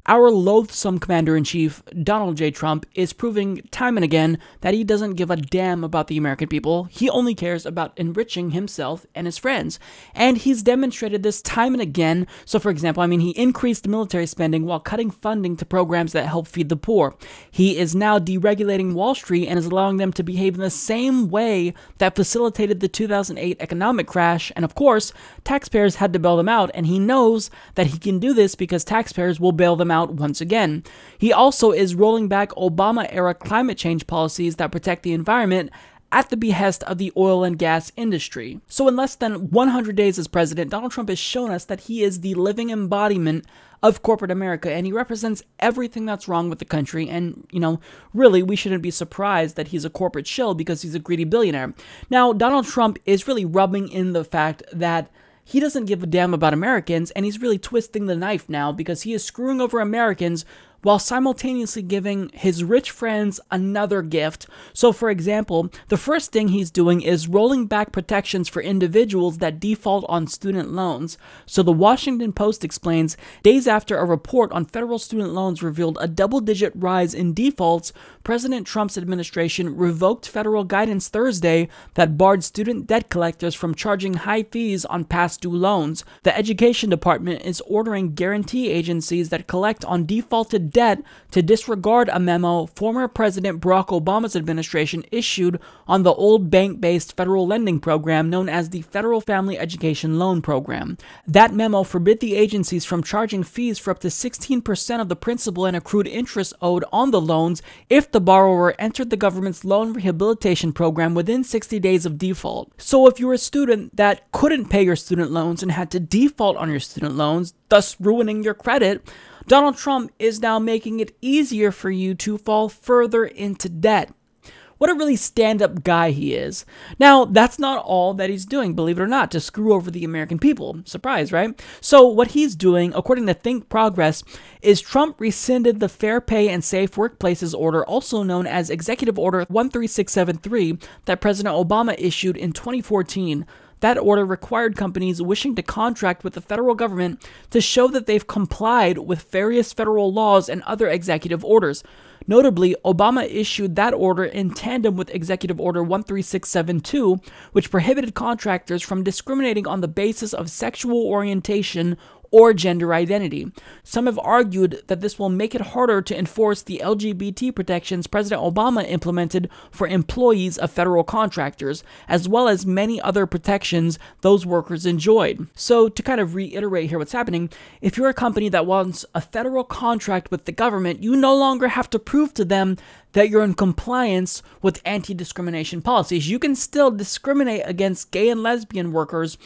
Our loathsome commander-in-chief, Donald J. Trump, is proving time and again that he doesn't give a damn about the American people. He only cares about enriching himself and his friends. And he's demonstrated this time and again. So, for example, he increased military spending while cutting funding to programs that help feed the poor. He is now deregulating Wall Street and is allowing them to behave in the same way that facilitated the 2008 economic crash. And of course, taxpayers had to bail them out, and he knows that he can do this because taxpayers will bail them out once again. He also is rolling back Obama-era climate change policies that protect the environment at the behest of the oil and gas industry. So in less than 100 days as president, Donald Trump has shown us that he is the living embodiment of corporate America, and he represents everything that's wrong with the country. And, really, we shouldn't be surprised that he's a corporate shill because he's a greedy billionaire. Now, Donald Trump is really rubbing in the fact that he doesn't give a damn about Americans, and he's really twisting the knife now because he is screwing over Americans while simultaneously giving his rich friends another gift. So, for example, the first thing he's doing is rolling back protections for individuals that default on student loans. So the Washington Post explains, days after a report on federal student loans revealed a double-digit rise in defaults, President Trump's administration revoked federal guidance Thursday that barred student debt collectors from charging high fees on past due loans. The Education Department is ordering guarantee agencies that collect on defaulted debt to disregard a memo former President Barack Obama's administration issued on the old bank-based federal lending program known as the Federal Family Education Loan Program. That memo forbid the agencies from charging fees for up to 16% of the principal and accrued interest owed on the loans if the borrower entered the government's loan rehabilitation program within 60 days of default. So if you're a student that couldn't pay your student loans and had to default on your student loans, thus ruining your credit, Donald Trump is now making it easier for you to fall further into debt. What a really stand-up guy he is. Now, that's not all that he's doing, believe it or not, to screw over the American people. Surprise, right? So what he's doing, according to Think Progress, is Trump rescinded the Fair Pay and Safe Workplaces Order, also known as Executive Order 13673, that President Obama issued in 2014. That order required companies wishing to contract with the federal government to show that they've complied with various federal laws and other executive orders. Notably, Obama issued that order in tandem with Executive Order 13672, which prohibited contractors from discriminating on the basis of sexual orientation or gender identity. Some have argued that this will make it harder to enforce the LGBT protections President Obama implemented for employees of federal contractors, as well as many other protections those workers enjoyed. So to kind of reiterate here what's happening, if you're a company that wants a federal contract with the government, you no longer have to prove to them that you're in compliance with anti-discrimination policies. You can still discriminate against gay and lesbian workers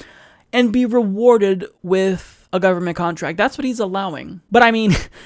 and be rewarded with a government contract. That's what he's allowing. But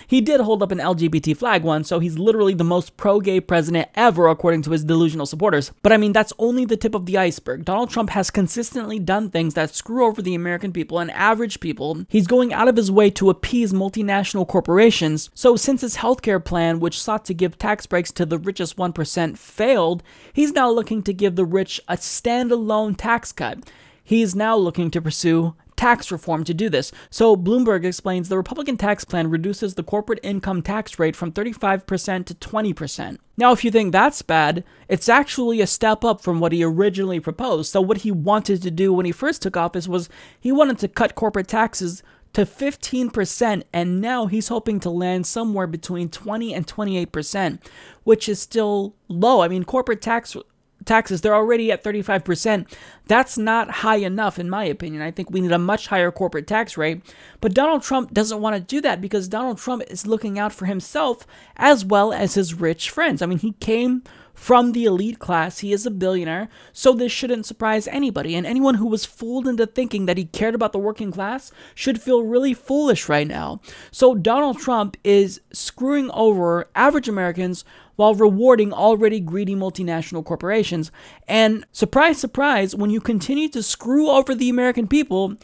he did hold up an LGBT flag once, so he's literally the most pro-gay president ever, according to his delusional supporters. But that's only the tip of the iceberg. Donald Trump has consistently done things that screw over the American people and average people. He's going out of his way to appease multinational corporations. So since his healthcare plan, which sought to give tax breaks to the richest 1%, failed, he's now looking to give the rich a standalone tax cut. He's now looking to pursue tax reform to do this. So Bloomberg explains the Republican tax plan reduces the corporate income tax rate from 35% to 20%. Now, if you think that's bad, it's actually a step up from what he originally proposed. So what he wanted to do when he first took office was he wanted to cut corporate taxes to 15%, and now he's hoping to land somewhere between 20 and 28%, which is still low. Corporate taxes, they're already at 35%. That's not high enough, in my opinion. I think we need a much higher corporate tax rate. But Donald Trump doesn't want to do that because Donald Trump is looking out for himself as well as his rich friends. He came from the elite class. He is a billionaire, so this shouldn't surprise anybody. And anyone who was fooled into thinking that he cared about the working class should feel really foolish right now. So Donald Trump is screwing over average Americans while rewarding already greedy multinational corporations. And surprise, surprise, when you continue to screw over the American people,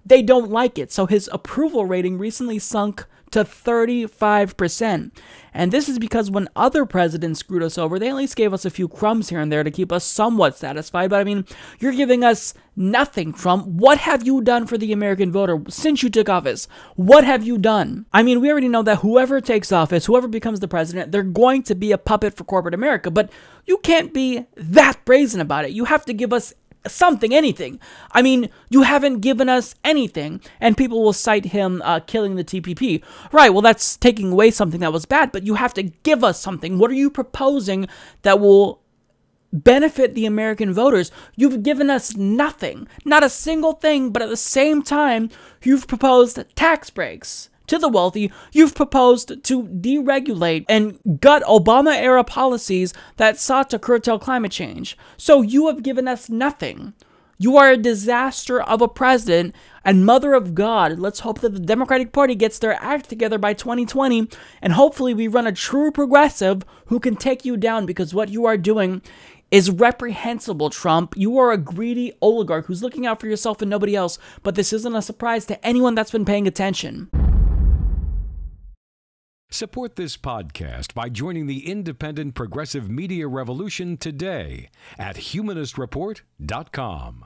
they don't like it. So his approval rating recently sunk to 35%. And this is because when other presidents screwed us over, they at least gave us a few crumbs here and there to keep us somewhat satisfied. But I mean, you're giving us nothing, Trump. What have you done for the American voter since you took office? What have you done? I mean, we already know that whoever takes office, whoever becomes the president, they're going to be a puppet for corporate America. But you can't be that brazen about it. You have to give us something, anything. I mean, you haven't given us anything, and people will cite him killing the TPP. Right, well, that's taking away something that was bad, but you have to give us something. What are you proposing that will benefit the American voters? You've given us nothing, not a single thing, but at the same time, you've proposed tax breaks to the wealthy. You've proposed to deregulate and gut Obama-era policies that sought to curtail climate change. So you have given us nothing. You are a disaster of a president, and mother of God, let's hope that the Democratic Party gets their act together by 2020, and hopefully we run a true progressive who can take you down, because what you are doing is reprehensible, Trump. You are a greedy oligarch who's looking out for yourself and nobody else, but this isn't a surprise to anyone that's been paying attention. Support this podcast by joining the independent progressive media revolution today at humanistreport.com.